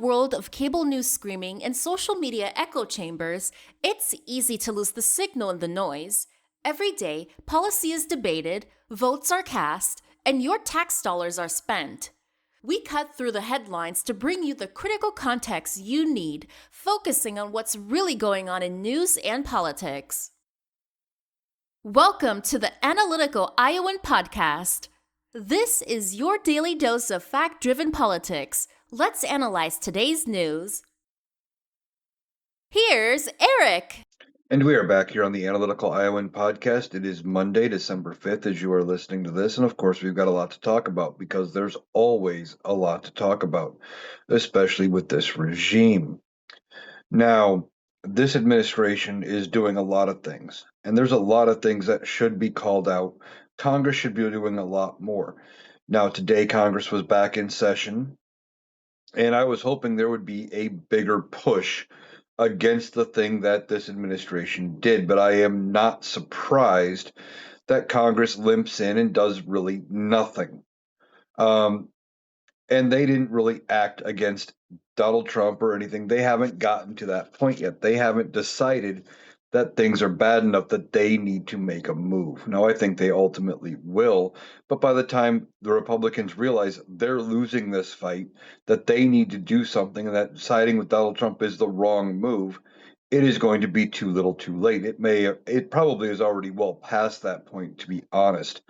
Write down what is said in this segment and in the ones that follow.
world of cable news screaming and social media echo chambers, it's easy to lose the signal in the noise. Every day, policy is debated, votes are cast, and your tax dollars are spent. We cut through the headlines to bring you the critical context you need, focusing on what's really going on in news and politics. Welcome to the Analytical Iowan Podcast. This is your daily dose of fact-driven politics. Let's analyze today's news. Here's Eric. And we are back here on the Analytical Iowan Podcast. It is Monday, December 5th, as you are listening to this. And of course, we've got a lot to talk about because there's always a lot to talk about, especially with this regime. Now, this administration is doing a lot of things, and there's a lot of things that should be called out. Congress should be doing a lot more. Now, today, Congress was back in session, and I was hoping there would be a bigger push against the thing that this administration did, but I am not surprised that Congress limps in and does really nothing. And they didn't really act against Donald Trump or anything. They haven't gotten to that point yet. They haven't decided that things are bad enough that they need to make a move. Now, I think they ultimately will, but by the time the Republicans realize they're losing this fight, that they need to do something, and that siding with Donald Trump is the wrong move, it is going to be too little too late. It probably is already well past that point, to be honest.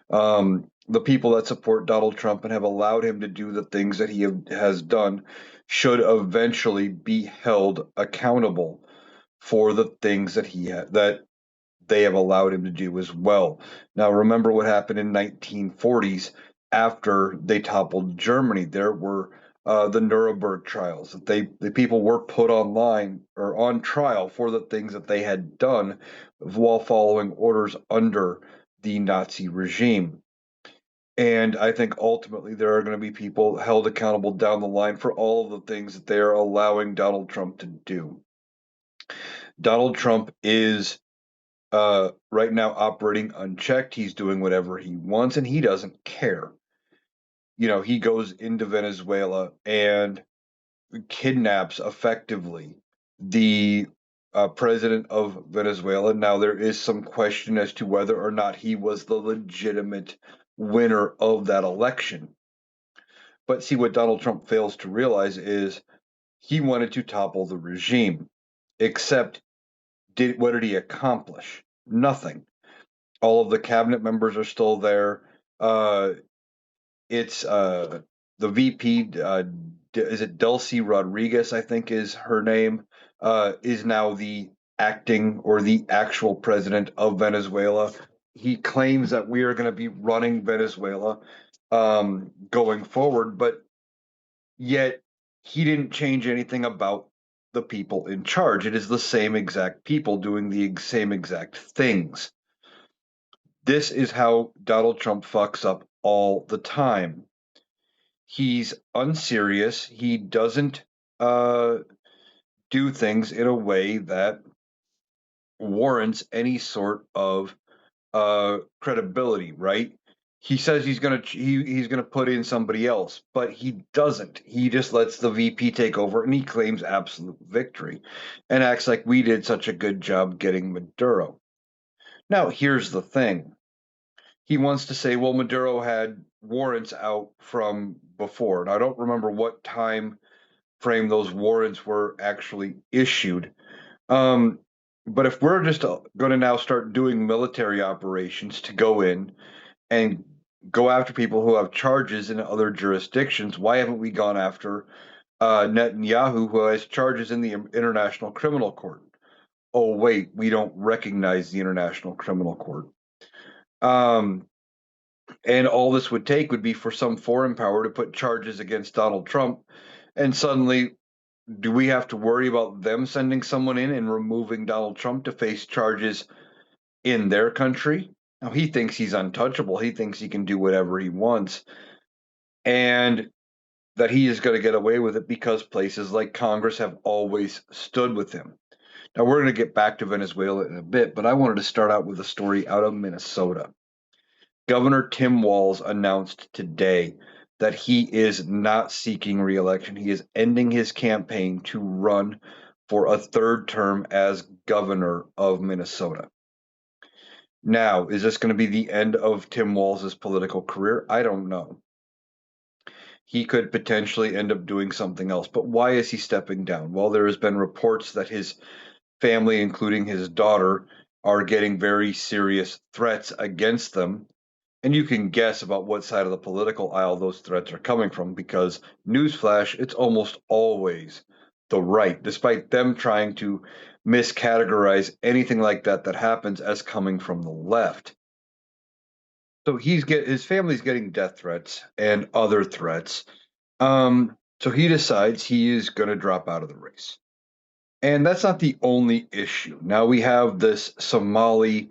The people that support Donald Trump and have allowed him to do the things that he has done should eventually be held accountable for the things that they have allowed him to do as well. Now, remember what happened in 1940s after they toppled Germany. There were the Nuremberg trials. The people were put online or on trial for the things that they had done while following orders under the Nazi regime. And I think ultimately there are going to be people held accountable down the line for all of the things that they are allowing Donald Trump to do. Donald Trump is right now operating unchecked. He's doing whatever he wants, and he doesn't care. You know, he goes into Venezuela and kidnaps effectively the president of Venezuela. Now, there is some question as to whether or not he was the legitimate winner of that election. But see, what Donald Trump fails to realize is he wanted to topple the regime, except what did he accomplish? Nothing. All of the cabinet members are still there. It's the VP, is it Delcy Rodriguez, I think is her name, is now the acting or the actual president of Venezuela. He claims that we are going to be running Venezuela going forward, but yet he didn't change anything about the people in charge. It is the same exact people doing the same exact things. This is how Donald Trump fucks up all the time. He's unserious. He doesn't do things in a way that warrants any sort of credibility, right? He says he's gonna put in somebody else, but he doesn't. He just lets the VP take over, and he claims absolute victory, and acts like we did such a good job getting Maduro. Now, here's the thing. He wants to say, well, Maduro had warrants out from before, and I don't remember what time frame those warrants were actually issued. But if we're just going to now start doing military operations to go in and go after people who have charges in other jurisdictions, why haven't we gone after Netanyahu, who has charges in the International Criminal Court? Oh, wait, we don't recognize the International Criminal Court. And all this would take would be for some foreign power to put charges against Donald Trump, and suddenly do we have to worry about them sending someone in and removing Donald Trump to face charges in their country? Now, he thinks he's untouchable. He thinks he can do whatever he wants, and that he is going to get away with it because places like Congress have always stood with him. Now, we're going to get back to Venezuela in a bit, but I wanted to start out with a story out of Minnesota. Governor Tim Walz announced today that he is not seeking reelection. He is ending his campaign to run for a third term as governor of Minnesota. Now, is this going to be the end of Tim Walz's political career? I don't know. He could potentially end up doing something else, but why is he stepping down? Well, there has been reports that his family, including his daughter, are getting very serious threats against them. And you can guess about what side of the political aisle those threats are coming from because, newsflash, it's almost always the right, despite them trying to miscategorize anything like that that happens as coming from the left. So his family's getting death threats and other threats. So he decides he is going to drop out of the race. And that's not the only issue. Now we have this Somali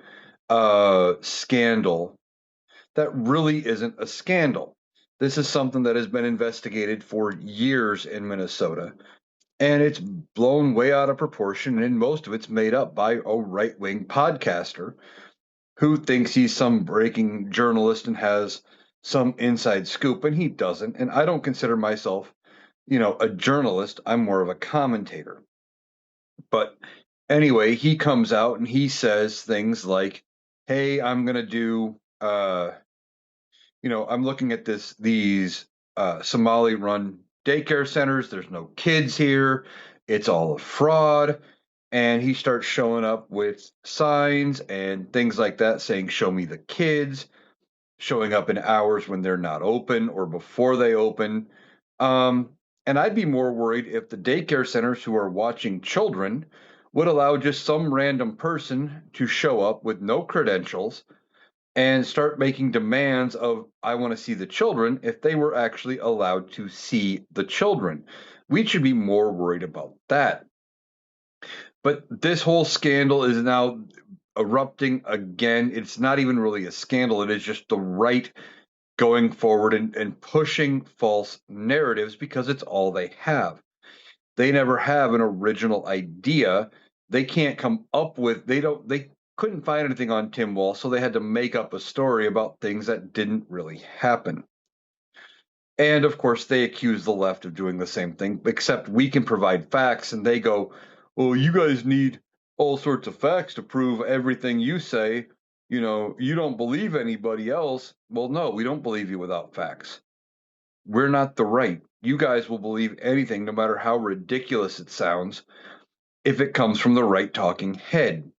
scandal that really isn't a scandal. This is something that has been investigated for years in Minnesota, and it's blown way out of proportion, and most of it's made up by a right wing podcaster who thinks he's some breaking journalist and has some inside scoop, and he doesn't. And I don't consider myself, a journalist. I'm more of a commentator. But anyway, he comes out and he says things like, "Hey, I'm going to do I'm looking at these Somali run daycare centers. There's no kids here. It's all a fraud." And he starts showing up with signs and things like that saying, "Show me the kids," showing up in hours when they're not open or before they open. Um, and I'd be more worried if the daycare centers who are watching children would allow just some random person to show up with no credentials and start making demands of, "I want to see the children," if they were actually allowed to see the children. We should be more worried about that. But this whole scandal is now erupting again. It's not even really a scandal. It is just the right going forward and pushing false narratives because it's all they have. They never have an original idea. They can't come up with, they couldn't find anything on Tim Walz, so they had to make up a story about things that didn't really happen. And of course, they accuse the left of doing the same thing, except we can provide facts, and they go, "Well, you guys need all sorts of facts to prove everything you say. You don't believe anybody else." Well, no, we don't believe you without facts. We're not the right. You guys will believe anything, no matter how ridiculous it sounds, if it comes from the right talking head.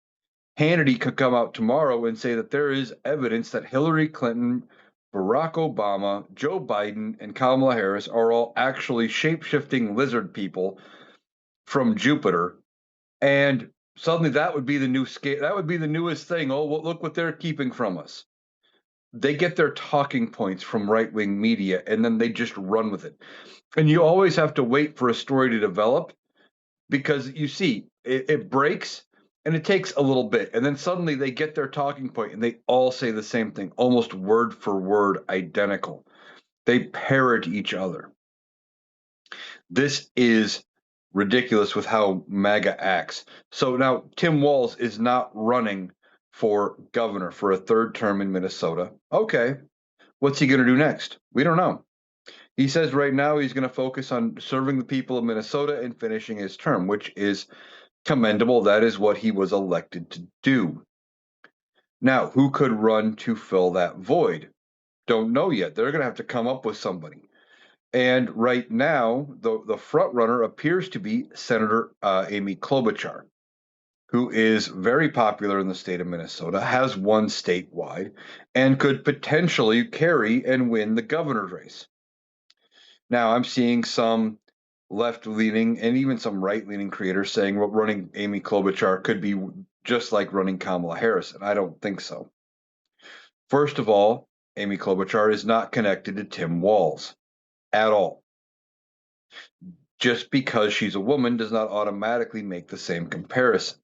Hannity could come out tomorrow and say that there is evidence that Hillary Clinton, Barack Obama, Joe Biden, and Kamala Harris are all actually shape-shifting lizard people from Jupiter, and suddenly that would be the that would be the newest thing. Oh, well, look what they're keeping from us. They get their talking points from right-wing media, and then they just run with it. And you always have to wait for a story to develop because you see, it breaks and it takes a little bit. And then suddenly they get their talking point and they all say the same thing, almost word for word identical. They parrot each other. This is ridiculous with how MAGA acts. So now Tim Walz is not running for governor for a third term in Minnesota. Okay. What's he going to do next? We don't know. He says right now he's going to focus on serving the people of Minnesota and finishing his term, which is commendable. That is what he was elected to do. Now, who could run to fill that void? Don't know yet. They're going to have to come up with somebody. And right now, the front runner appears to be Senator Amy Klobuchar, who is very popular in the state of Minnesota, has won statewide, and could potentially carry and win the governor's race. Now, I'm seeing some left-leaning and even some right-leaning creators saying, well, running Amy Klobuchar could be just like running Kamala Harris, and I don't think so. First of all, Amy Klobuchar is not connected to Tim Walz at all. Just because she's a woman does not automatically make the same comparison.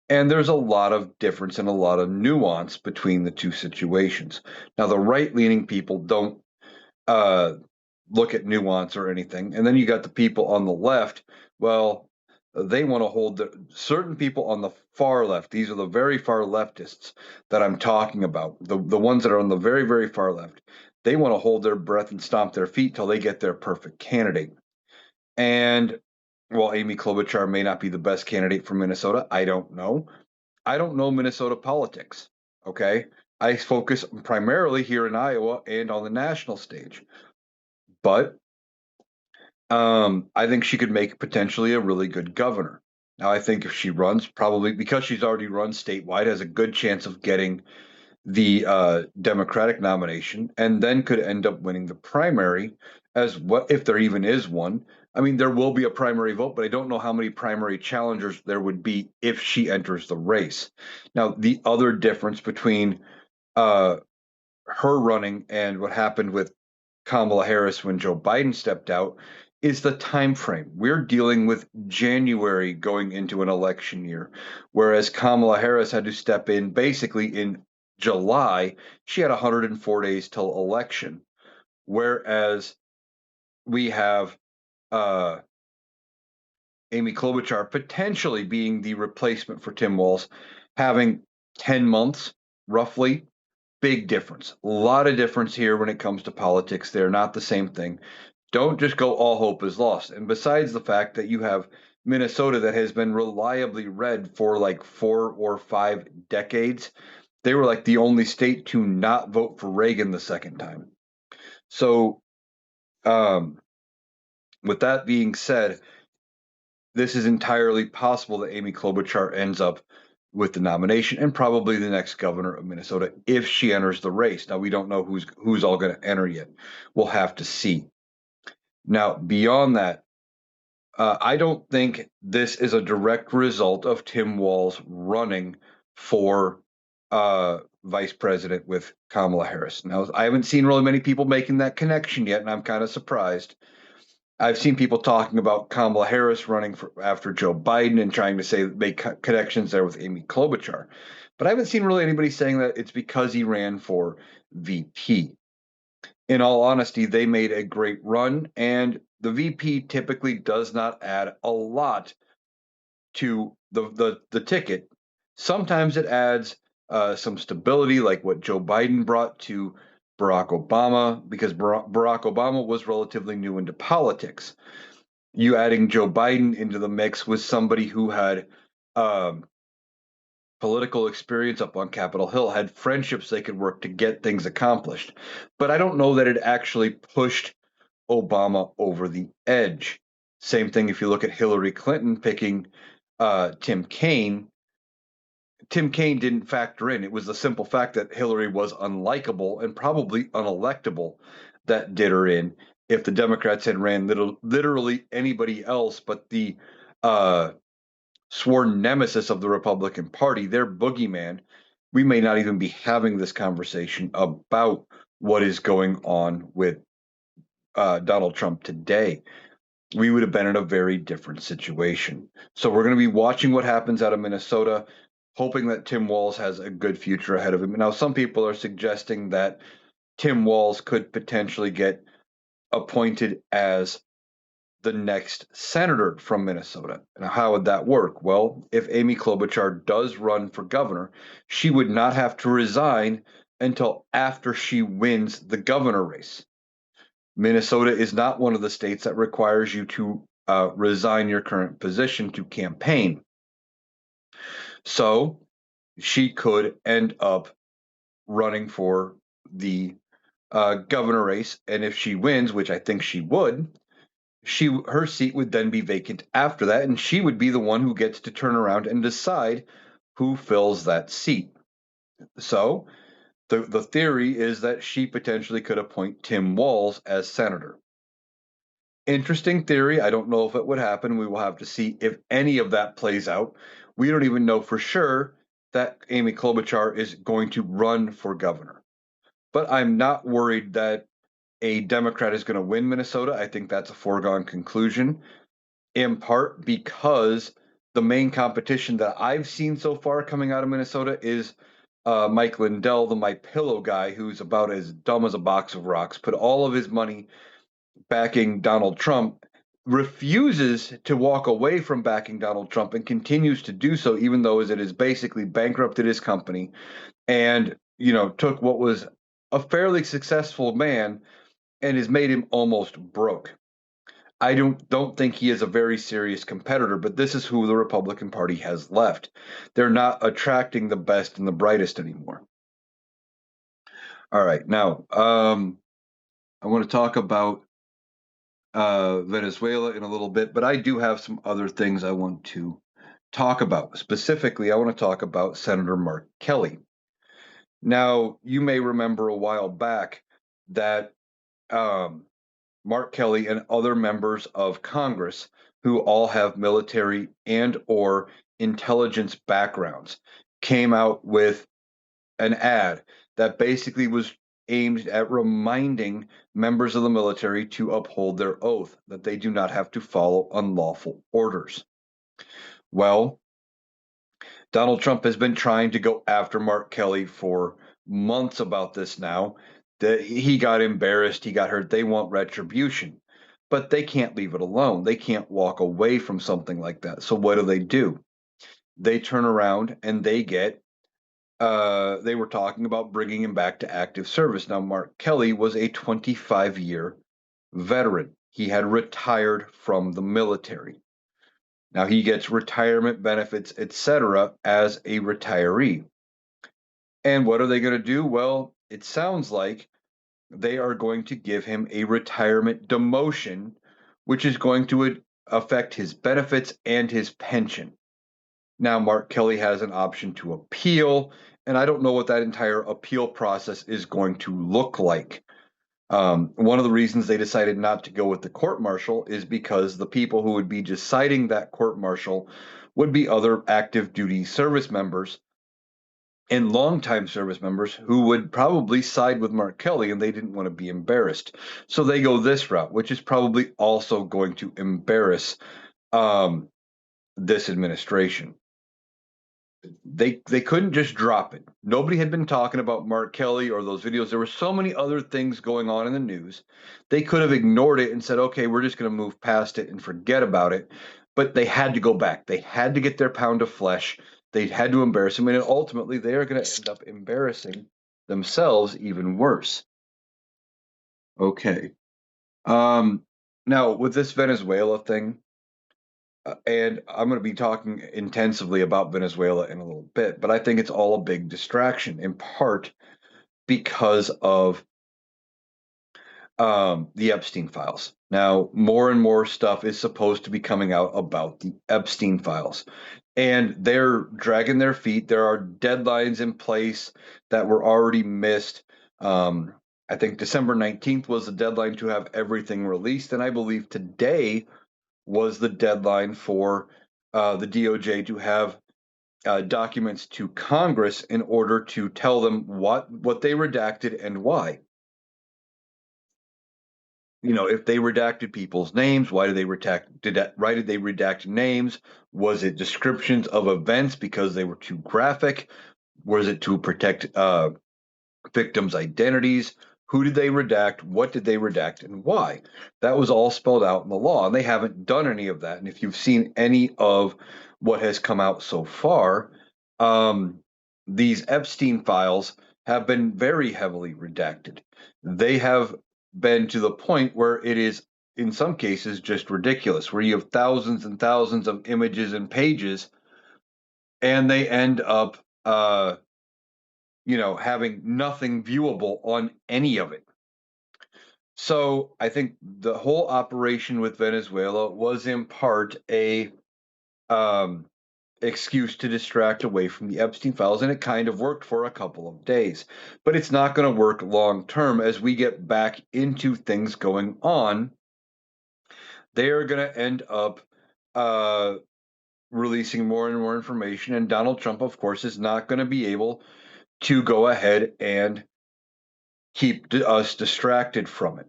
And there's a lot of difference and a lot of nuance between the two situations. Now, the right-leaning people don't look at nuance or anything. And then you got the people on the left. Well, they want to hold certain people on the far left. These are the very far leftists that I'm talking about, the ones that are on the very, very far left. They want to hold their breath and stomp their feet till they get their perfect candidate. And while Amy Klobuchar may not be the best candidate for Minnesota, I don't know. I don't know Minnesota politics. Okay. I focus primarily here in Iowa and on the national stage. But I think she could make potentially a really good governor. Now, I think if she runs, probably because she's already run statewide, has a good chance of getting the Democratic nomination, and then could end up winning the primary as what if there even is one. I mean, there will be a primary vote, but I don't know how many primary challengers there would be if she enters the race. Now, the other difference between uh, her running and what happened with Kamala Harris when Joe Biden stepped out is the time frame. We're dealing with January going into an election year, whereas Kamala Harris had to step in basically in July. She had 104 days till election, whereas we have uh, Amy Klobuchar potentially being the replacement for Tim Walz, having 10 months roughly. Big difference. A lot of difference here when it comes to politics. They're not the same thing. Don't just go all hope is lost. And besides the fact that you have Minnesota that has been reliably red for like 4 or 5 decades, they were like the only state to not vote for Reagan the second time. So, um, with that being said, this is entirely possible that Amy Klobuchar ends up with the nomination and probably the next governor of Minnesota if she enters the race. Now we don't know who's all going to enter yet. We'll have to see. Now beyond that, I don't think this is a direct result of Tim Walz running for vice president with Kamala Harris. Now I haven't seen really many people making that connection yet, and I'm kind of surprised. I've seen people talking about Kamala Harris running for, after Joe Biden and trying to say make connections there with Amy Klobuchar. But I haven't seen really anybody saying that it's because he ran for VP. In all honesty, they made a great run, and the VP typically does not add a lot to the ticket. Sometimes it adds some stability, like what Joe Biden brought to Barack Obama, because Barack Obama was relatively new into politics. You adding Joe Biden into the mix with somebody who had um, political experience up on Capitol Hill, had friendships they could work to get things accomplished. But I don't know that it actually pushed Obama over the edge. Same thing if you look at Hillary Clinton picking Tim Kaine. Tim Kaine didn't factor in. It was the simple fact that Hillary was unlikable and probably unelectable that did her in. If the Democrats had ran literally anybody else but the uh, sworn nemesis of the Republican Party, their boogeyman, we may not even be having this conversation about what is going on with Donald Trump today. We would have been in a very different situation. So we're going to be watching what happens out of Minnesota, hoping that Tim Walz has a good future ahead of him. Now, some people are suggesting that Tim Walz could potentially get appointed as the next senator from Minnesota. Now, how would that work? Well, if Amy Klobuchar does run for governor, she would not have to resign until after she wins the governor race. Minnesota is not one of the states that requires you to resign your current position to campaign. So she could end up running for the governor race, and if she wins, which I think she would, her seat would then be vacant after that, and she would be the one who gets to turn around and decide who fills that seat. So the theory is that she potentially could appoint Tim Walz as senator. Interesting theory. I don't know if it would happen. We will have to see if any of that plays out. We don't even know for sure that Amy Klobuchar is going to run for governor. But I'm not worried that a Democrat is going to win Minnesota. I think that's a foregone conclusion, in part because the main competition that I've seen so far coming out of Minnesota is Mike Lindell, the My Pillow guy, who's about as dumb as a box of rocks, put all of his money backing Donald Trump, refuses to walk away from backing Donald Trump and continues to do so, even though it has basically bankrupted his company and took what was a fairly successful man and has made him almost broke. I don't think he is a very serious competitor, but this is who the Republican Party has left. They're not attracting the best and the brightest anymore. All right, now I want to talk about Venezuela in a little bit, but I do have some other things I want to talk about. Specifically, I want to talk about Senator Mark Kelly. Now, you may remember a while back that um, Mark Kelly and other members of Congress who all have military and or intelligence backgrounds came out with an ad that basically was aimed at reminding members of the military to uphold their oath, that they do not have to follow unlawful orders. Well, Donald Trump has been trying to go after Mark Kelly for months about this now. That he got embarrassed, he got hurt. They want retribution, but they can't leave it alone. They can't walk away from something like that. So what do? They turn around and they were talking about bringing him back to active service. Now, Mark Kelly was a 25-year veteran. He had retired from the military. Now he gets retirement benefits, etc., as a retiree. And what are they going to do? Well, it sounds like they are going to give him a retirement demotion, which is going to affect his benefits and his pension. Now, Mark Kelly has an option to appeal, and I don't know what that entire appeal process is going to look like. One of the reasons they decided not to go with the court martial is because the people who would be deciding that court martial would be other active duty service members and longtime service members who would probably side with Mark Kelly, and they didn't want to be embarrassed. So they go this route, which is probably also going to embarrass um, this administration. They couldn't just drop it. Nobody had been talking about Mark Kelly or those videos. There were so many other things going on in the news. They could have ignored it and said, "Okay, we're just going to move past it and forget about it." But they had to go back. They had to get their pound of flesh. They had to embarrass him, and ultimately, they are going to end up embarrassing themselves even worse. Okay. Um, Now with this Venezuela thing, and I'm going to be talking intensively about Venezuela in a little bit, but I think it's all a big distraction, in part because of the Epstein files. Now, more and more stuff is supposed to be coming out about the Epstein files, and they're dragging their feet. There are deadlines in place that were already missed. I think December 19th was the deadline to have everything released, and I believe today was the deadline for the DOJ to have documents to Congress in order to tell them what they redacted and why. You know, if they redacted people's names, why did they redact names? Was it descriptions of events because they were too graphic? Was it to protect victims' identities? Who did they redact? What did they redact and why? That was all spelled out in the law, and they haven't done any of that. And if you've seen any of what has come out so far, um, these Epstein files have been very heavily redacted. They have been to the point where it is, in some cases, just ridiculous, where you have thousands and thousands of images and pages, and they end up having nothing viewable on any of it. So I think the whole operation with Venezuela was in part a um, excuse to distract away from the Epstein files, and it kind of worked for a couple of days. But it's not going to work long term as we get back into things going on. They are going to end up uh, releasing more and more information, and Donald Trump, of course, is not going to be able to go ahead and keep us distracted from it.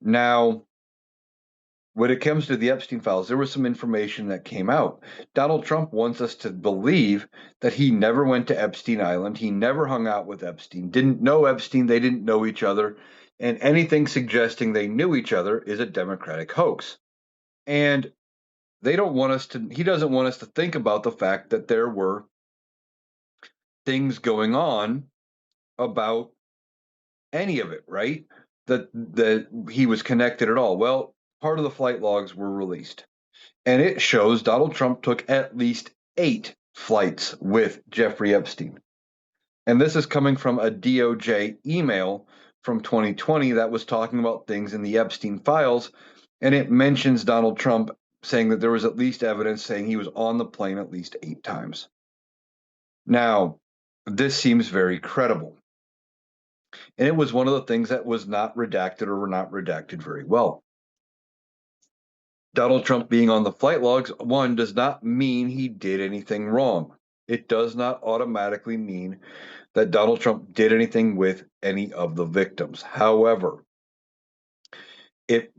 Now, when it comes to the Epstein files, there was some information that came out. Donald Trump wants us to believe that he never went to Epstein Island. He never hung out with Epstein, didn't know Epstein. They didn't know each other. And anything suggesting they knew each other is a Democratic hoax. And he doesn't want us to think about the fact that there were things going on about any of it, right? That he was connected at all. Well, part of the flight logs were released, and it shows Donald Trump took at least 8 flights with Jeffrey Epstein. And this is coming from a DOJ email from 2020 that was talking about things in the Epstein files, and it mentions Donald Trump saying that there was at least evidence saying he was on the plane at least 8 times. Now, this seems very credible. And it was one of the things that was not redacted or were not redacted very well. Donald Trump being on the flight logs, one, does not mean he did anything wrong. It does not automatically mean that Donald Trump did anything with any of the victims. However, it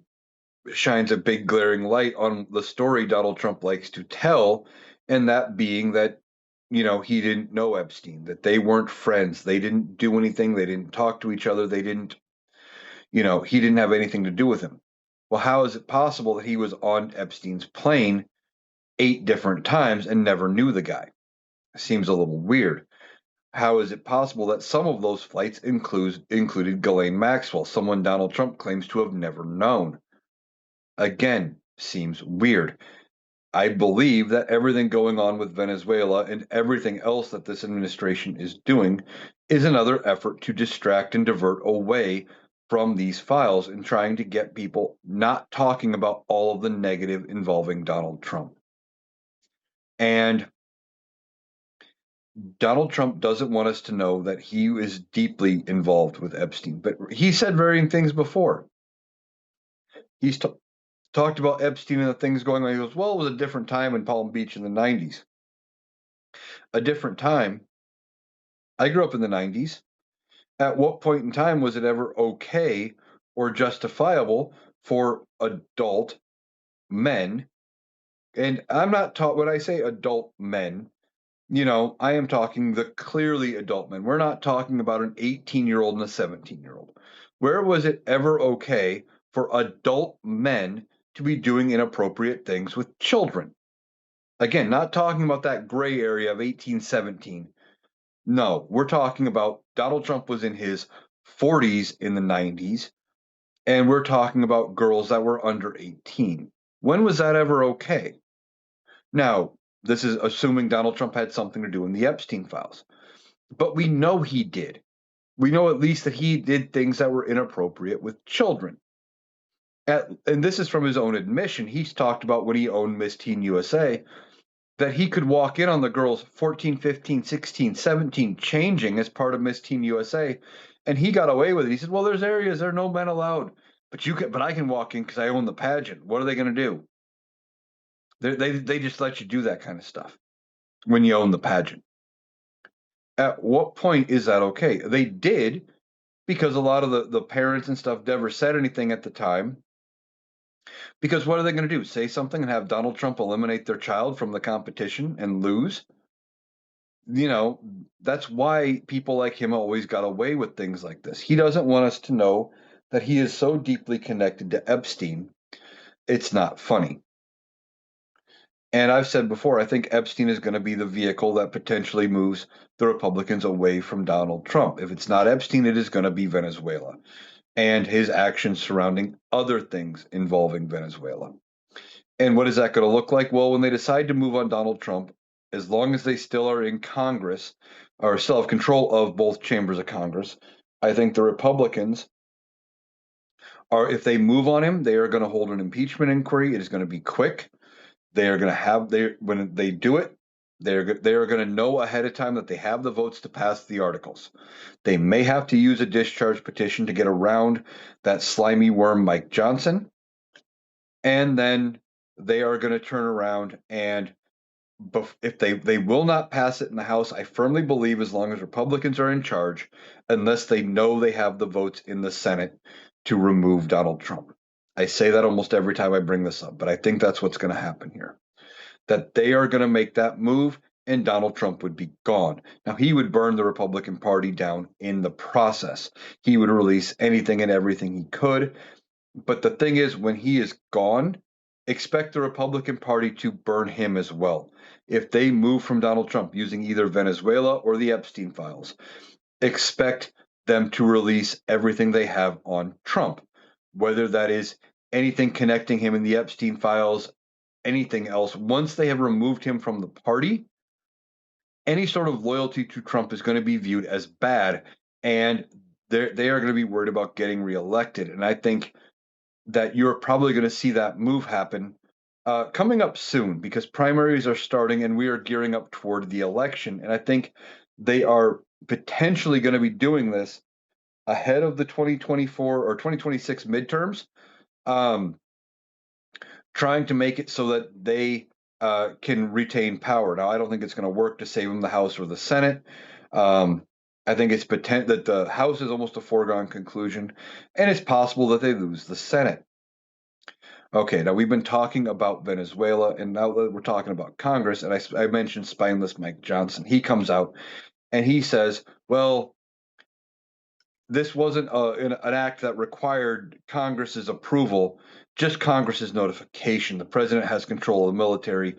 shines a big glaring light on the story Donald Trump likes to tell, and that being that, he didn't know Epstein, that they weren't friends, they didn't do anything, they didn't talk to each other, they didn't, he didn't have anything to do with him. Well, how is it possible that he was on Epstein's plane 8 different times and never knew the guy? Seems a little weird. How is it possible that some of those flights included Ghislaine Maxwell, someone Donald Trump claims to have never known? Again, seems weird. I believe that everything going on with Venezuela and everything else that this administration is doing is another effort to distract and divert away from these files and trying to get people not talking about all of the negative involving Donald Trump. And Donald Trump doesn't want us to know that he is deeply involved with Epstein, but he said varying things before. He's talked about Epstein and the things going on. He goes, well, it was a different time in Palm Beach in the 90s. A different time. I grew up in the 90s. At what point in time was it ever okay or justifiable for adult men? And I'm not taught when I say adult men, I am talking the clearly adult men. We're not talking about an 18-year-old and a 17-year-old. Where was it ever okay for adult men to be doing inappropriate things with children? Again, not talking about that gray area of 18, 17. No, we're talking about Donald Trump was in his 40s in the 90s, and we're talking about girls that were under 18. When was that ever okay? Now, this is assuming Donald Trump had something to do in the Epstein files, but we know he did. We know at least that he did things that were inappropriate with children. And this is from his own admission. He's talked about when he owned Miss Teen USA, that he could walk in on the girls 14, 15, 16, 17 changing as part of Miss Teen USA, and he got away with it. He said, well, there's areas there are no men allowed, but I can walk in because I own the pageant. What are they going to do? They just let you do that kind of stuff when you own the pageant. At what point is that okay? They did, because a lot of the parents and stuff never said anything at the time. Because what are they going to do? Say something and have Donald Trump eliminate their child from the competition and lose? That's why people like him always got away with things like this. He doesn't want us to know that he is so deeply connected to Epstein. It's not funny. And I've said before, I think Epstein is going to be the vehicle that potentially moves the Republicans away from Donald Trump. If it's not Epstein, it is going to be Venezuela and his actions surrounding other things involving Venezuela. And what is that going to look like? Well, when they decide to move on Donald Trump, as long as they still are in Congress or still have control of both chambers of Congress, I think the Republicans are, if they move on him, they are going to hold an impeachment inquiry. It is going to be quick. They are going to have when they do it, they are going to know ahead of time that they have the votes to pass the articles. They may have to use a discharge petition to get around that slimy worm Mike Johnson, and then they are going to turn around and if they will not pass it in the House, I firmly believe as long as Republicans are in charge, unless they know they have the votes in the Senate to remove Donald Trump. I say that almost every time I bring this up, but I think that's what's going to happen here. That they are going to make that move and Donald Trump would be gone. Now, he would burn the Republican Party down in the process. He would release anything and everything he could. But the thing is, when he is gone, expect the Republican Party to burn him as well. If they move from Donald Trump using either Venezuela or the Epstein files, expect them to release everything they have on Trump, whether that is anything connecting him in the Epstein files, anything else. Once they have removed him from the party, any sort of loyalty to Trump is going to be viewed as bad, and they are going to be worried about getting reelected. And I think that you're probably going to see that move happen coming up soon because primaries are starting and we are gearing up toward the election. And I think they are potentially going to be doing this ahead of the 2024 or 2026 midterms, um, trying to make it so that they can retain power. Now, I don't think it's going to work to save them the House or the Senate. Um, I think it's that the House is almost a foregone conclusion, and it's possible that they lose the Senate. Okay, now we've been talking about Venezuela, and now that we're talking about Congress, and I mentioned spineless Mike Johnson. He comes out and he says, well, this wasn't an act that required Congress's approval, just Congress's notification. The president has control of the military,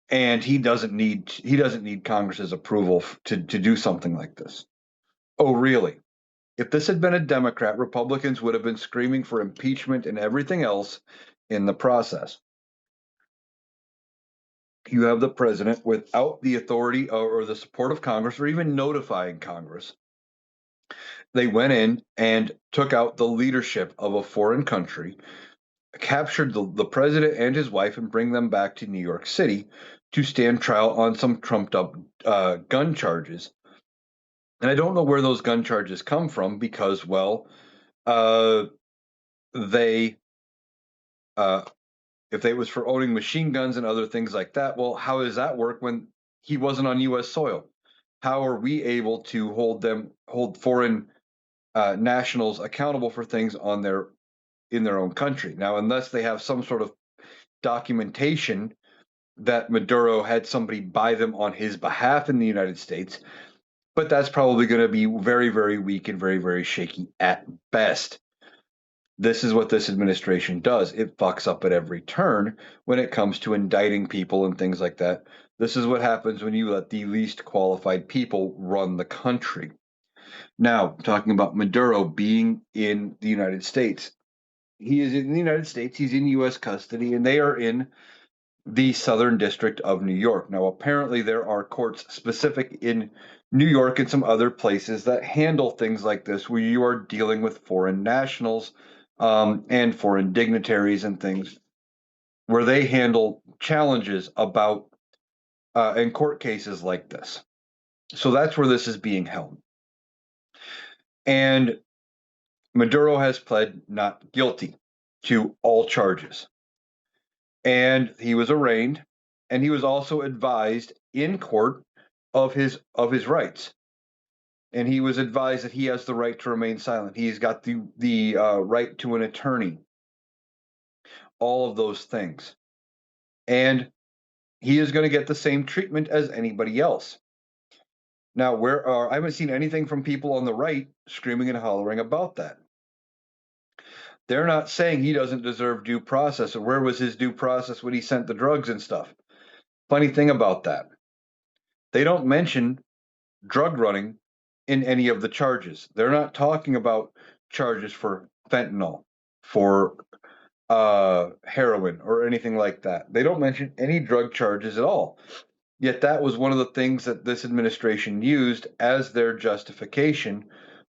and he doesn't need Congress's approval to do something like this. Oh, really? If this had been a Democrat, Republicans would have been screaming for impeachment and everything else in the process. You have the president without the authority or the support of Congress or even notifying Congress. They went in and took out the leadership of a foreign country, captured the president and his wife, and bring them back to New York City to stand trial on some trumped up gun charges. And I don't know where those gun charges come from because, well, uh, they uh, if they was for owning machine guns and other things like that, well, how does that work when he wasn't on U.S. soil? How are we able to hold foreign nationals accountable for things in their own country? Now, unless they have some sort of documentation that Maduro had somebody buy them on his behalf in the United States, but that's probably going to be very, very weak and very, very shaky at best. This is what this administration does. It fucks up at every turn when it comes to indicting people and things like that. This is what happens when you let the least qualified people run the country. Now, talking about Maduro being in the United States, he is in the United States, he's in U.S. custody, and they are in the Southern District of New York. Now, apparently, there are courts specific in New York and some other places that handle things like this, where you are dealing with foreign nationals and foreign dignitaries and things, where they handle challenges about in court cases like this. So that's where this is being held. And Maduro has pled not guilty to all charges. And he was arraigned, and he was also advised in court of his rights. And he was advised that he has the right to remain silent. He's got the right to an attorney, all of those things, and he is going to get the same treatment as anybody else. Now, I haven't seen anything from people on the right screaming and hollering about that. They're not saying he doesn't deserve due process, or where was his due process when he sent the drugs and stuff. Funny thing about that, they don't mention drug running in any of the charges. They're not talking about charges for fentanyl, for heroin, or anything like that. They don't mention any drug charges at all. Yet that was one of the things that this administration used as their justification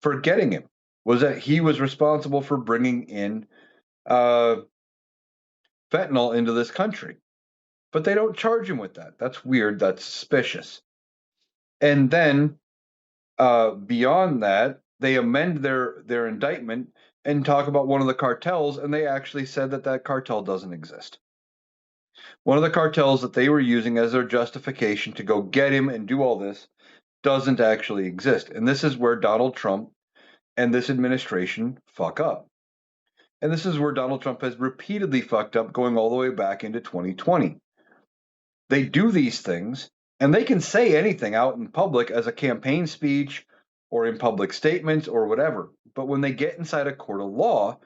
for getting him, was that he was responsible for bringing in uh, fentanyl into this country. But they don't charge him with that. That's weird. That's suspicious. And then beyond that, they amend their indictment and talk about one of the cartels, and they actually said that that cartel doesn't exist. One of the cartels that they were using as their justification to go get him and do all this doesn't actually exist. And this is where Donald Trump and this administration fuck up. And this is where Donald Trump has repeatedly fucked up going all the way back into 2020. They do these things, and they can say anything out in public as a campaign speech or in public statements or whatever. But when they get inside a court of law,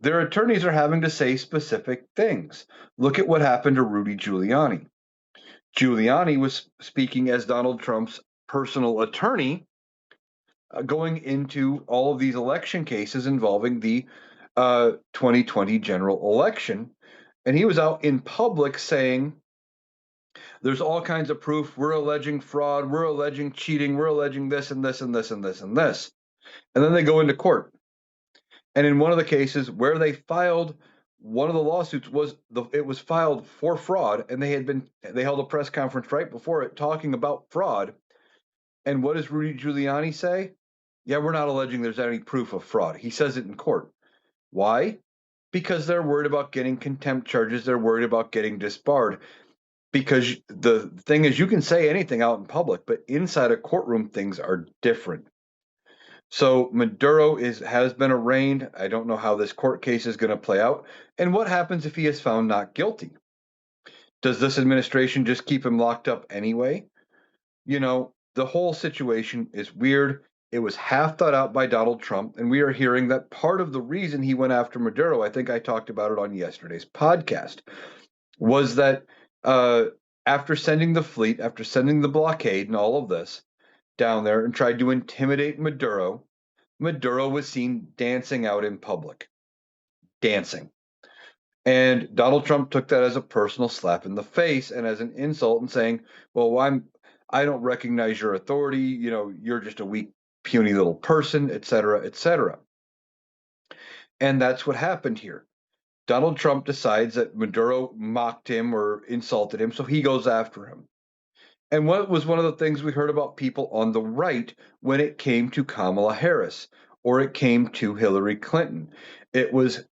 their attorneys are having to say specific things. Look at what happened to Rudy Giuliani. Giuliani was speaking as Donald Trump's personal attorney, going into all of these election cases involving the 2020 general election. And he was out in public saying, there's all kinds of proof. We're alleging fraud. We're alleging cheating. We're alleging this and this and this and this and this. And then they go into court. And in one of the cases where they filed one of the lawsuits it was filed for fraud, and they held a press conference right before it talking about fraud. And what does Rudy Giuliani say? Yeah, we're not alleging there's any proof of fraud. He says it in court. Why? Because they're worried about getting contempt charges. They're worried about getting disbarred. Because the thing is, you can say anything out in public, but inside a courtroom, things are different. So Maduro has been arraigned. I don't know how this court case is going to play out. And what happens if he is found not guilty? Does this administration just keep him locked up anyway? The whole situation is weird. It was half thought out by Donald Trump, and we are hearing that part of the reason he went after Maduro, I think I talked about it on yesterday's podcast, was that after sending the fleet, after sending the blockade and all of this down there and tried to intimidate Maduro, Maduro was seen dancing out in public, dancing. And Donald Trump took that as a personal slap in the face and as an insult and saying, well, I don't recognize your authority. You're just a weak, puny little person, et cetera, et cetera. And that's what happened here. Donald Trump decides that Maduro mocked him or insulted him, so he goes after him. And what was one of the things we heard about people on the right when it came to Kamala Harris or it came to Hillary Clinton? It was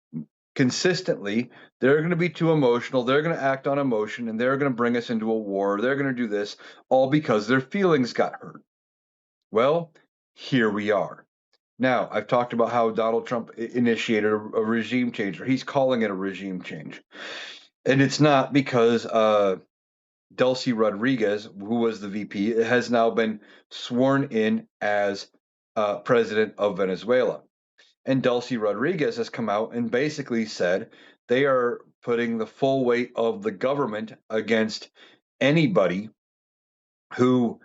consistently, they're going to be too emotional, they're going to act on emotion, and they're going to bring us into a war, they're going to do this, all because their feelings got hurt. Well, here we are. Now, I've talked about how Donald Trump initiated a regime change, or he's calling it a regime change. And it's not because Delcy Rodriguez, who was the VP, has now been sworn in as president of Venezuela. And Delcy Rodriguez has come out and basically said they are putting the full weight of the government against anybody who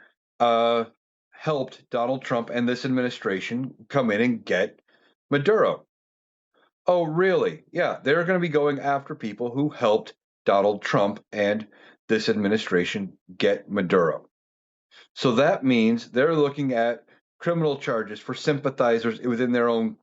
helped Donald Trump and this administration come in and get Maduro. Oh, really? Yeah, they're going to be going after people who helped Donald Trump and this administration get Maduro. So that means they're looking at criminal charges for sympathizers within their own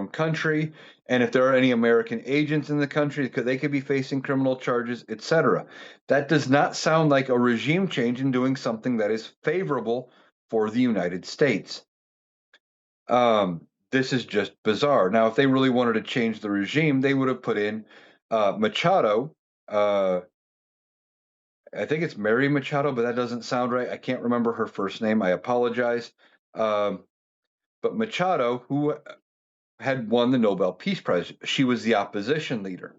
country, and if there are any American agents in the country, they could be facing criminal charges, etc. That does not sound like a regime change in doing something that is favorable for the United States. This is just bizarre. Now, if they really wanted to change the regime, they would have put in Machado. I think it's Mary Machado, but that doesn't sound right. I can't remember her first name. I apologize. But Machado, who had won the Nobel Peace Prize, she was the opposition leader.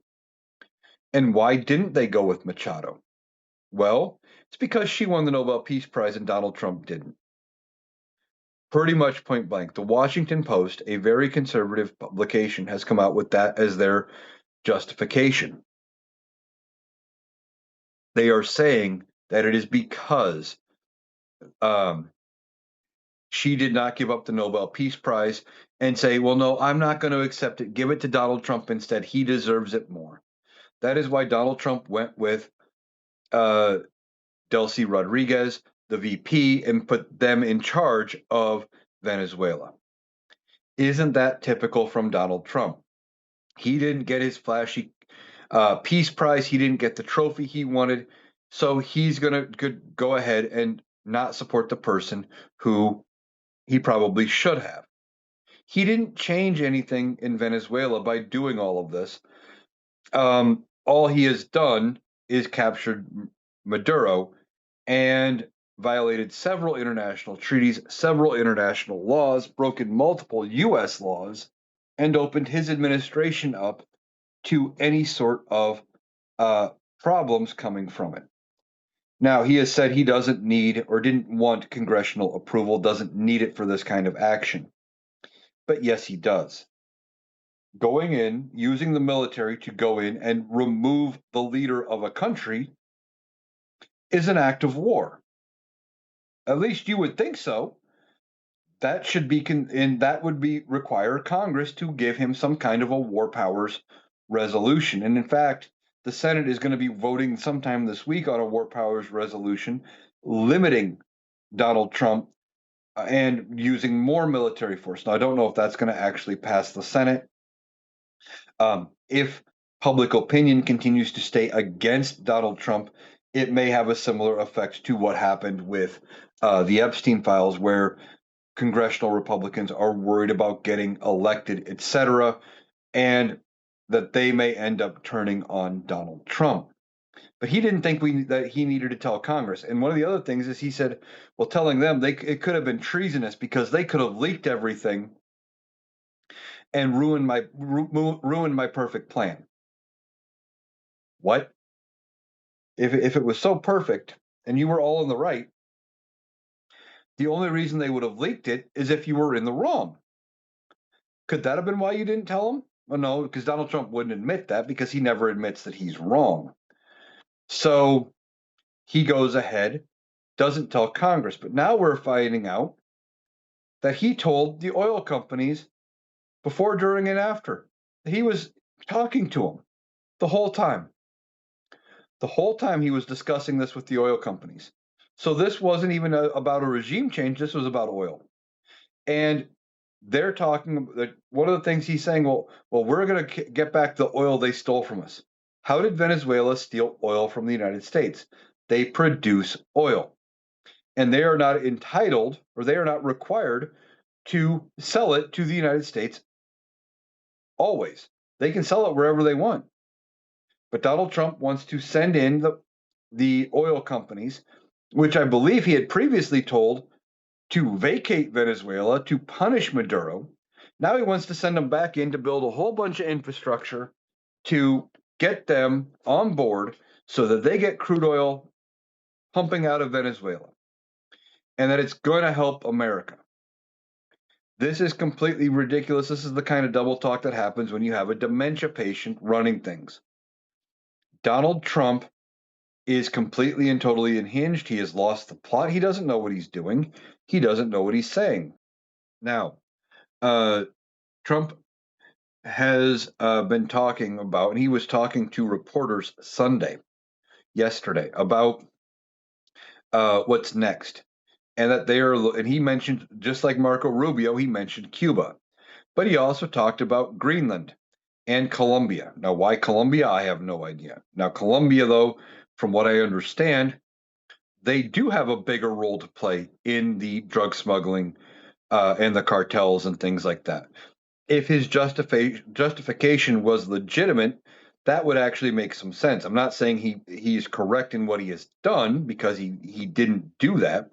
And why didn't they go with Machado? Well, it's because she won the Nobel Peace Prize and Donald Trump didn't. Pretty much point blank. The Washington Post, a very conservative publication, has come out with that as their justification. They are saying that it is because she did not give up the Nobel Peace Prize and say, well, no, I'm not going to accept it. Give it to Donald Trump instead. He deserves it more. That is why Donald Trump went with Delcy Rodriguez, the VP, and put them in charge of Venezuela. Isn't that typical from Donald Trump? He didn't get his flashy Peace Prize. He didn't get the trophy he wanted. So he's going to go ahead and not support the person who he probably should have. He didn't change anything in Venezuela by doing all of this. All he has done is captured Maduro and violated several international treaties, several international laws, broken multiple U.S. laws, and opened his administration up to any sort of problems coming from it. Now, he has said he doesn't need or didn't want congressional approval, doesn't need it for this kind of action. But yes, he does. Going in, using the military to go in and remove the leader of a country is an act of war. At least you would think so. that should be and that would be require Congress to give him some kind of a war powers resolution. And in fact, the Senate is going to be voting sometime this week on a war powers resolution limiting Donald Trump and using more military force. Now, I don't know if that's going to actually pass the Senate. If public opinion continues to stay against Donald Trump, it may have a similar effect to what happened with the Epstein files, where congressional Republicans are worried about getting elected, et cetera, and that they may end up turning on Donald Trump. But he didn't think that he needed to tell Congress. And one of the other things is he said, well, telling them it could have been treasonous because they could have leaked everything and ruined my perfect plan. What? If it was so perfect and you were all in the right, the only reason they would have leaked it is if you were in the wrong. Could that have been why you didn't tell them? Well, no, because Donald Trump wouldn't admit that because he never admits that he's wrong. So he goes ahead, doesn't tell Congress. But now we're finding out that he told the oil companies before, during, and after. He was talking to them the whole time. The whole time he was discussing this with the oil companies. So this wasn't even about a regime change. This was about oil. And they're talking that one of the things he's saying, well, we're going to get back the oil they stole from us. How did Venezuela steal oil from the United States? They produce oil, and they are not entitled or they are not required to sell it to the United States always. They can sell it wherever they want. But Donald Trump wants to send in the oil companies, which I believe he had previously told to vacate Venezuela to punish Maduro. Now he wants to send them back in to build a whole bunch of infrastructure to get them on board so that they get crude oil pumping out of Venezuela and that it's going to help America. This is completely ridiculous. This is the kind of double talk that happens when you have a dementia patient running things. Donald Trump is completely and totally unhinged. He has lost the plot. He doesn't know what he's doing. He doesn't know what he's saying. Now, Trump has been talking about, and he was talking to reporters yesterday, about what's next. And that and he mentioned, just like Marco Rubio, he mentioned Cuba. But he also talked about Greenland and Colombia. Now, why Colombia? I have no idea. Now, Colombia, though, from what I understand, they do have a bigger role to play in the drug smuggling and the cartels and things like that. If his justification was legitimate, that would actually make some sense. I'm not saying he's correct in what he has done because he didn't do that.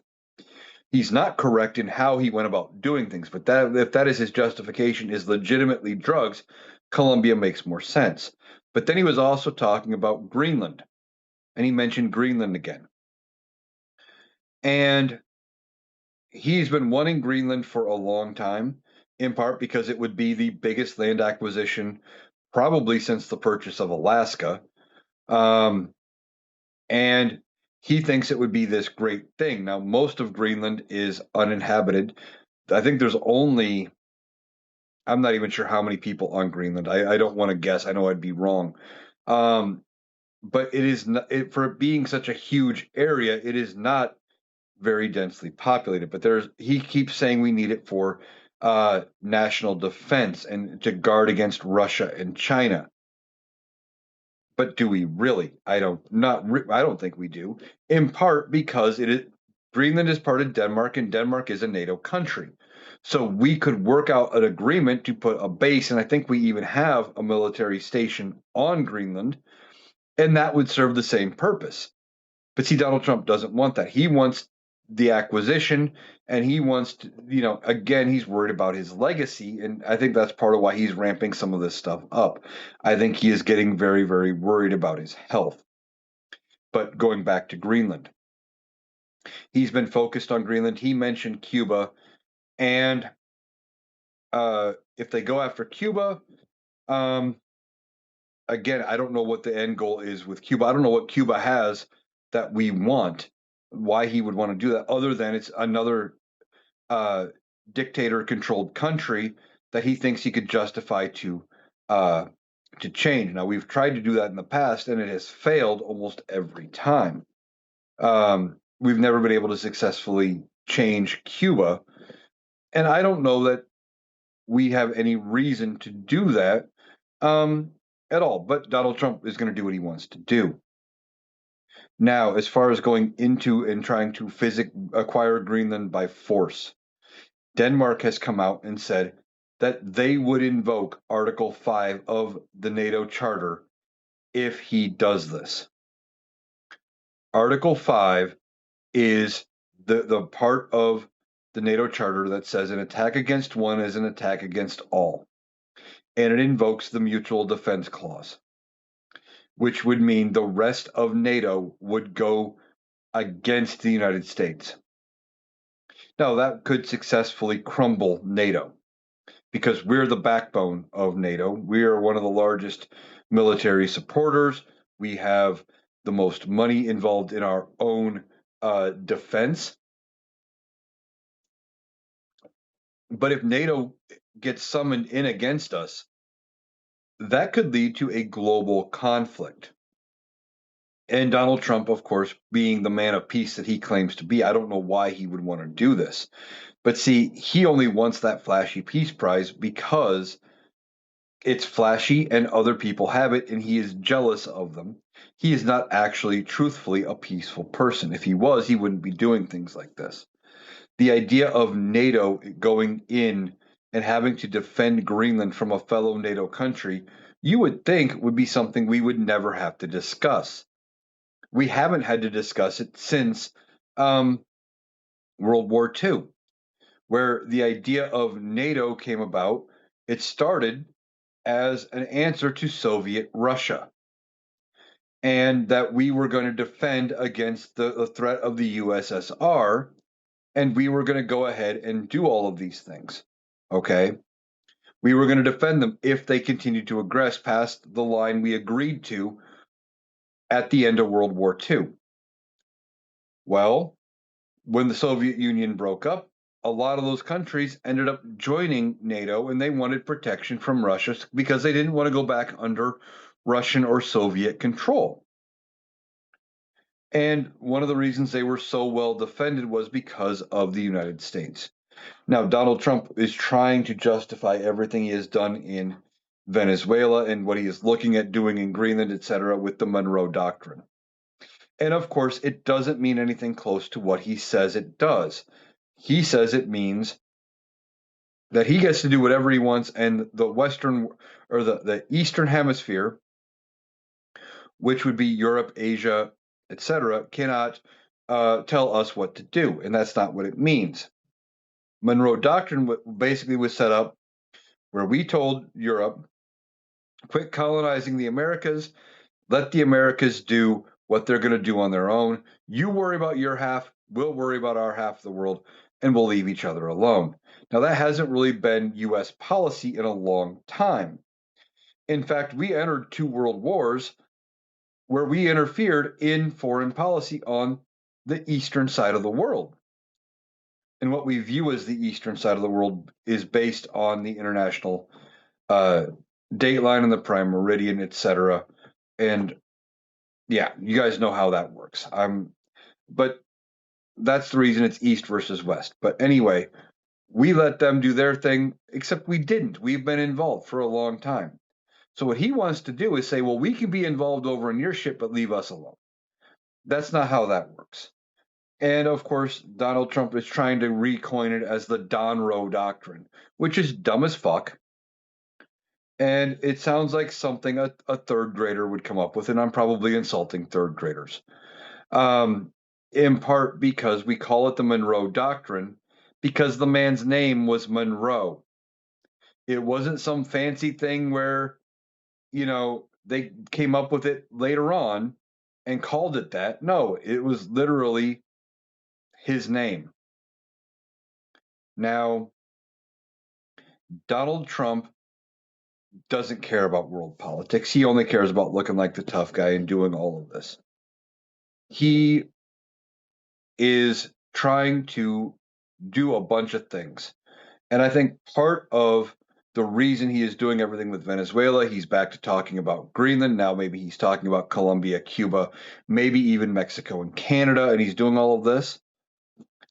He's not correct in how he went about doing things, but that if that is his justification is legitimately drugs, Colombia makes more sense. But then he was also talking about Greenland, and he mentioned Greenland again. And he's been wanting Greenland for a long time, in part because it would be the biggest land acquisition probably since the purchase of Alaska. And he thinks it would be this great thing. Now, most of Greenland is uninhabited. I think there's only, I'm not even sure how many people on Greenland. I don't want to guess. I know I'd be wrong. But it is not, for it being such a huge area, it is not very densely populated. But he keeps saying we need it for national defense and to guard against Russia and China. But do we really? I don't think we do. In part because Greenland is part of Denmark, and Denmark is a NATO country. So we could work out an agreement to put a base, and I think we even have a military station on Greenland, and that would serve the same purpose. But see, Donald Trump doesn't want that. He wants the acquisition, and he wants to, again, he's worried about his legacy. And I think that's part of why he's ramping some of this stuff up. I think he is getting very, very worried about his health. But going back to Greenland, he's been focused on Greenland. He mentioned Cuba. And if they go after Cuba, again, I don't know what the end goal is with Cuba. I don't know what Cuba has that we want, why he would want to do that, other than it's another dictator-controlled country that he thinks he could justify uh, to change. Now, we've tried to do that in the past, and it has failed almost every time. We've never been able to successfully change Cuba, and I don't know that we have any reason to do that um, at all. But Donald Trump is going to do what he wants to do. Now, as far as going into and trying to acquire Greenland by force, Denmark has come out and said that they would invoke Article 5 of the NATO Charter if he does this. Article 5 is the part of the NATO Charter that says an attack against one is an attack against all. And it invokes the Mutual Defense Clause, which would mean the rest of NATO would go against the United States. Now, that could successfully crumble NATO because we're the backbone of NATO. We are one of the largest military supporters. We have the most money involved in our own defense. But if NATO gets summoned in against us, that could lead to a global conflict. And Donald Trump, of course, being the man of peace that he claims to be, I don't know why he would want to do this. But see, he only wants that flashy peace prize because it's flashy and other people have it, and he is jealous of them. He is not actually, truthfully, a peaceful person. If he was, he wouldn't be doing things like this. The idea of NATO going in and having to defend Greenland from a fellow NATO country, you would think would be something we would never have to discuss. We haven't had to discuss it since World War II, where the idea of NATO came about. It started as an answer to Soviet Russia, and that we were going to defend against the threat of the USSR, and we were going to go ahead and do all of these things. Okay? We were going to defend them if they continued to aggress past the line we agreed to at the end of World War II. Well, when the Soviet Union broke up, a lot of those countries ended up joining NATO and they wanted protection from Russia because they didn't want to go back under Russian or Soviet control. And one of the reasons they were so well defended was because of the United States. Now, Donald Trump is trying to justify everything he has done in Venezuela and what he is looking at doing in Greenland, etc., with the Monroe Doctrine. And of course, it doesn't mean anything close to what he says it does. He says it means that he gets to do whatever he wants, and the Western or the Eastern Hemisphere, which would be Europe, Asia, etc., cannot tell us what to do. And that's not what it means. Monroe Doctrine basically was set up where we told Europe, quit colonizing the Americas, let the Americas do what they're going to do on their own. You worry about your half, we'll worry about our half of the world, and we'll leave each other alone. Now, that hasn't really been US policy in a long time. In fact, we entered 2 world wars where we interfered in foreign policy on the eastern side of the world. And what we view as the eastern side of the world is based on the international dateline and the prime meridian, etc. And yeah, you guys know how that works. But that's the reason it's east versus west. But anyway, we let them do their thing, except we didn't. We've been involved for a long time. So what he wants to do is say, well, we can be involved over in your shit, but leave us alone. That's not how that works. And of course, Donald Trump is trying to recoin it as the Donroe Doctrine, which is dumb as fuck. And it sounds like something a third grader would come up with, and I'm probably insulting third graders. In part because we call it the Monroe Doctrine, because the man's name was Monroe. It wasn't some fancy thing where, they came up with it later on and called it that. No, it was literally his name. Now, Donald Trump doesn't care about world politics. He only cares about looking like the tough guy and doing all of this. He is trying to do a bunch of things. And I think part of the reason he is doing everything with Venezuela, he's back to talking about Greenland. Now maybe he's talking about Colombia, Cuba, maybe even Mexico and Canada, and he's doing all of this.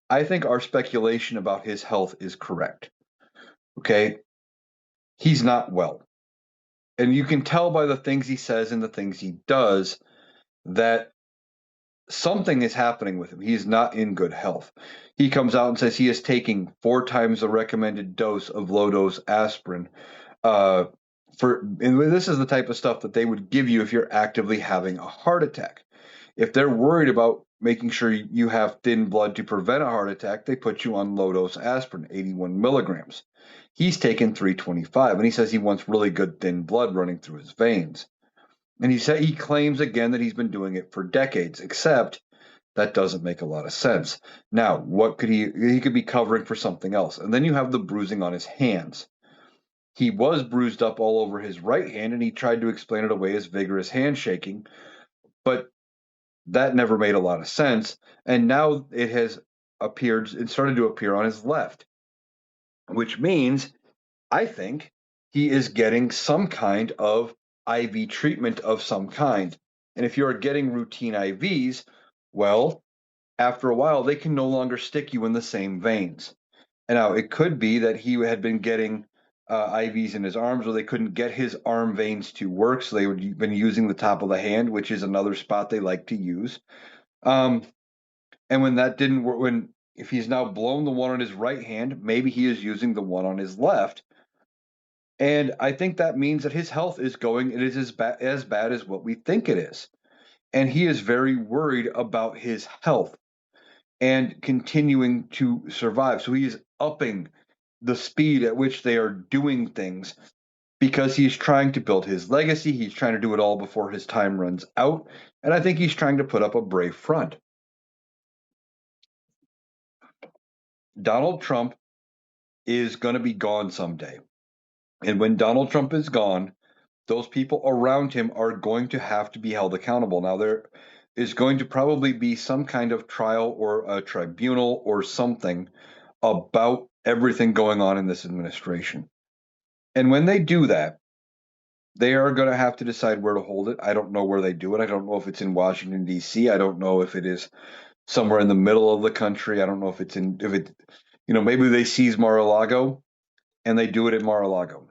I think our speculation about his health is correct. Okay. He's not well. And you can tell by the things he says and the things he does that something is happening with him. He's not in good health. He comes out and says he is taking 4 times the recommended dose of low dose aspirin. Uh, and this is the type of stuff that they would give you if you're actively having a heart attack. If they're worried about making sure you have thin blood to prevent a heart attack, they put you on low dose aspirin, 81 milligrams. He's taken 325, and he says he wants really good thin blood running through his veins. And he claims again that he's been doing it for decades, except that doesn't make a lot of sense. Now, what could he could be covering for something else. And then you have the bruising on his hands. He was bruised up all over his right hand, and he tried to explain it away as vigorous handshaking, but that never made a lot of sense. And now it has appeared, it started to appear on his left, which means I think he is getting some kind of IV treatment of some kind. And if you're getting routine IVs, well, after a while, they can no longer stick you in the same veins. And now it could be that he had been getting IVs in his arms, or they couldn't get his arm veins to work, so they would been using the top of the hand, which is another spot they like to use. Um, and when that didn't work, when if he's now blown the one on his right hand, maybe he is using the one on his left. And I think that means that his health is going, it is as bad as what we think it is. And he is very worried about his health and continuing to survive. So he is upping the speed at which they are doing things because he's trying to build his legacy. He's trying to do it all before his time runs out. And I think he's trying to put up a brave front. Donald Trump is going to be gone someday. And when Donald Trump is gone, those people around him are going to have to be held accountable. Now, there is going to probably be some kind of trial or a tribunal or something about everything going on in this administration. And when they do that, they are going to have to decide where to hold it. I don't know where they do it. I don't know if it's in Washington, D.C. I don't know if it is somewhere in the middle of the country. I don't know if it's if it, maybe they seize Mar-a-Lago and they do it at Mar-a-Lago.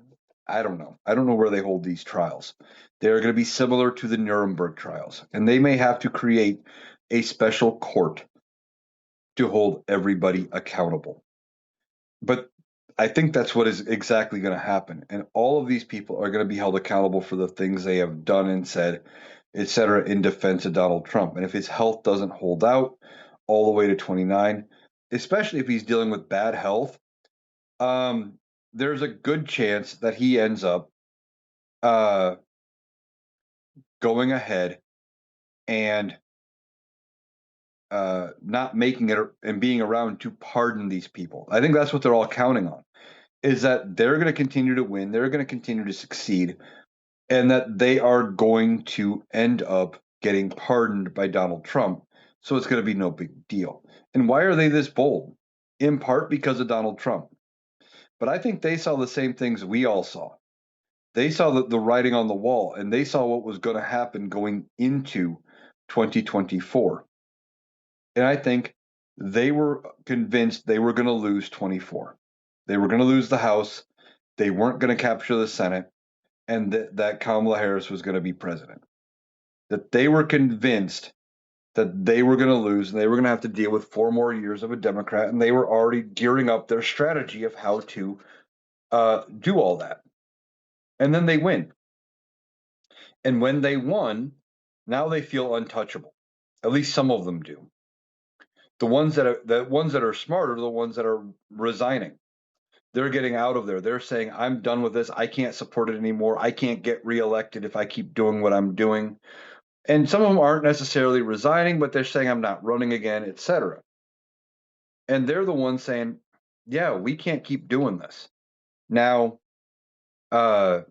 I don't know. I don't know where they hold these trials. They're going to be similar to the Nuremberg trials, and they may have to create a special court to hold everybody accountable. But I think that's what is exactly going to happen. And all of these people are going to be held accountable for the things they have done and said, et cetera, in defense of Donald Trump. And if his health doesn't hold out all the way to 29, especially if he's dealing with bad health, there's a good chance that he ends up uh, going ahead and not making it and being around to pardon these people. I think that's what they're all counting on, is that they're going to continue to win, they're going to continue to succeed, and that they are going to end up getting pardoned by Donald Trump. So it's going to be no big deal. And why are they this bold? In part because of Donald Trump. But I think they saw the same things we all saw. They saw the writing on the wall, and they saw what was going to happen going into 2024. And I think they were convinced they were going to lose 24. They were going to lose the House. They weren't going to capture the Senate, and that Kamala Harris was going to be president. That they were convinced that they were going to lose and they were going to have to deal with 4 more years of a Democrat, and they were already gearing up their strategy of how to do all that. And then they win. And when they won, now they feel untouchable. At least some of them do. The ones that are smart are the ones that are resigning. They're getting out of there. They're saying, I'm done with this. I can't support it anymore. I can't get reelected if I keep doing what I'm doing. And some of them aren't necessarily resigning, but they're saying, I'm not running again, etc. And they're the ones saying, yeah, we can't keep doing this. Now, Marjorie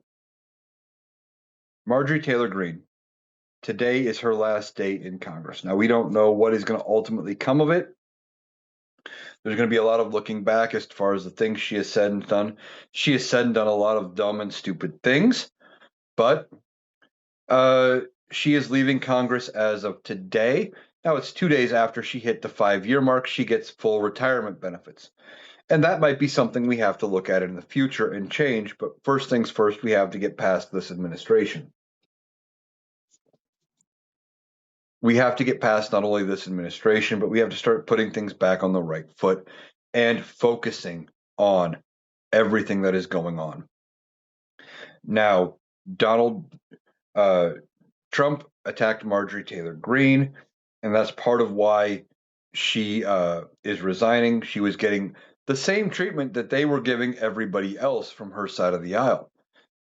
Taylor Greene, today is her last day in Congress. Now, we don't know what is going to ultimately come of it. There's going to be a lot of looking back as far as the things she has said and done. She has said and done a lot of dumb and stupid things, but uh, she is leaving Congress as of today. Now, it's 2 days after she hit the 5 year mark. She gets full retirement benefits. And that might be something we have to look at in the future and change. But first things first, we have to get past this administration. We have to get past not only this administration, but we have to start putting things back on the right foot and focusing on everything that is going on. Now, Donald uh, Trump attacked Marjorie Taylor Greene, and that's part of why she is resigning. She was getting the same treatment that they were giving everybody else from her side of the aisle.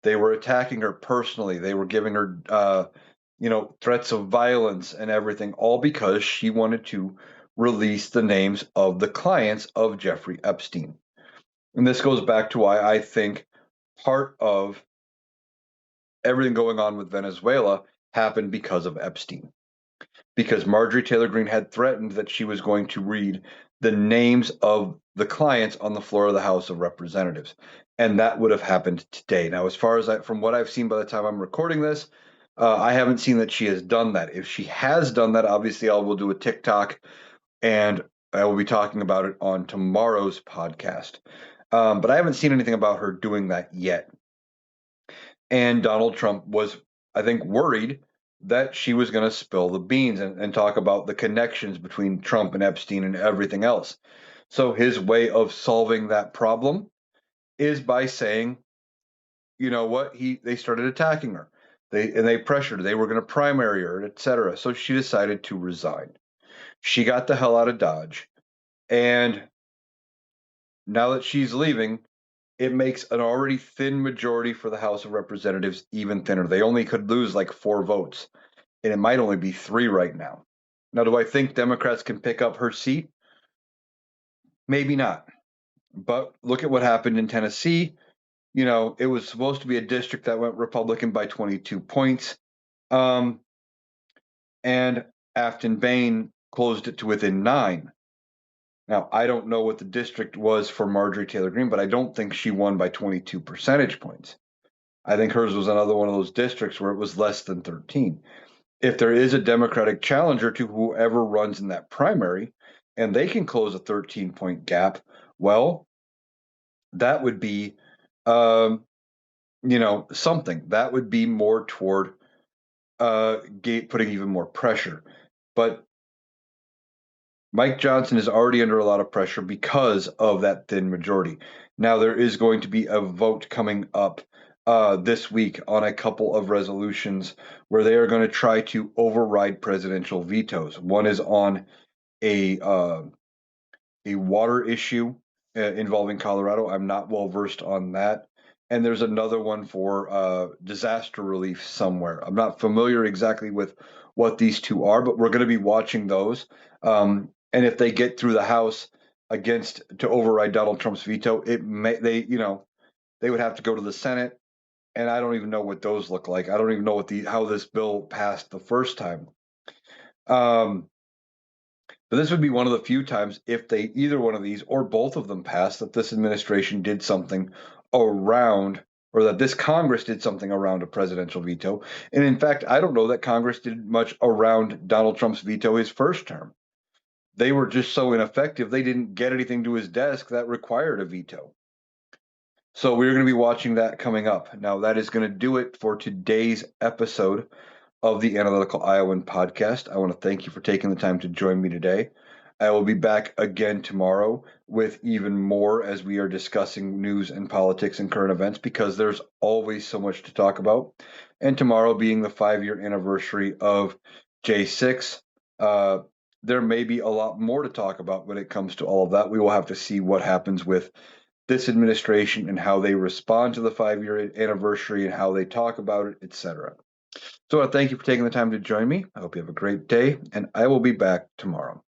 They were attacking her personally. They were giving her, threats of violence and everything, all because she wanted to release the names of the clients of Jeffrey Epstein. And this goes back to why I think part of everything going on with Venezuela happened because of Epstein. Because Marjorie Taylor Greene had threatened that she was going to read the names of the clients on the floor of the House of Representatives. And that would have happened today. Now, as far as from what I've seen by the time I'm recording this, I haven't seen that she has done that. If she has done that, obviously I will do a TikTok and I will be talking about it on tomorrow's podcast. But I haven't seen anything about her doing that yet. And Donald Trump was, I think, worried that she was going to spill the beans and talk about the connections between Trump and Epstein and everything else. So his way of solving that problem is by saying, you know what, they started attacking her. They pressured her. They were going to primary her, etc. So she decided to resign. She got the hell out of Dodge. And now that she's leaving, it makes an already thin majority for the House of Representatives even thinner. They only could lose like 4 votes, and it might only be 3 right now. Now, do I think Democrats can pick up her seat? Maybe not. But look at what happened in Tennessee. You know, it was supposed to be a district that went Republican by 22 points. And Afton Bain closed it to within 9. Now, I don't know what the district was for Marjorie Taylor Greene, but I don't think she won by 22 percentage points. I think hers was another one of those districts where it was less than 13. If there is a Democratic challenger to whoever runs in that primary, and they can close a 13-point gap, well, that would be, something. That would be more toward putting even more pressure. But Mike Johnson is already under a lot of pressure because of that thin majority. Now, there is going to be a vote coming up this week on a couple of resolutions where they are going to try to override presidential vetoes. One is on a water issue involving Colorado. I'm not well versed on that. And there's another one for disaster relief somewhere. I'm not familiar exactly with what these two are, but we're going to be watching those. And if they get through the House to override Donald Trump's veto, they would have to go to the Senate, and I don't even know what those look like. I don't even know how this bill passed the first time. But this would be one of the few times, if either one of these or both of them pass, that this administration did something around, or that this Congress did something around a presidential veto. And in fact, I don't know that Congress did much around Donald Trump's veto his first term. They were just so ineffective, they didn't get anything to his desk that required a veto. So we're going to be watching that coming up. Now, that is going to do it for today's episode of the Analytical Iowan podcast. I want to thank you for taking the time to join me today. I will be back again tomorrow with even more as we are discussing news and politics and current events, because there's always so much to talk about. And tomorrow being the 5-year anniversary of J6, there may be a lot more to talk about when it comes to all of that. We will have to see what happens with this administration and how they respond to the 5-year anniversary and how they talk about it, etc. So I want to thank you for taking the time to join me. I hope you have a great day, and I will be back tomorrow.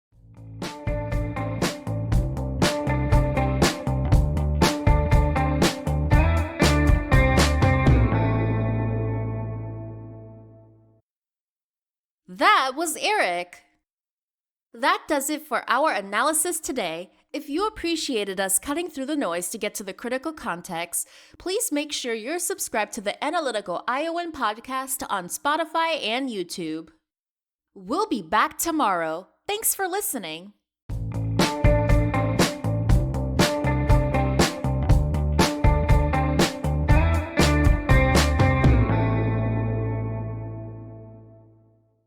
That was Eric. That does it for our analysis today. If you appreciated us cutting through the noise to get to the critical context, please make sure you're subscribed to the Analytical Iowan podcast on Spotify and YouTube. We'll be back tomorrow. Thanks for listening.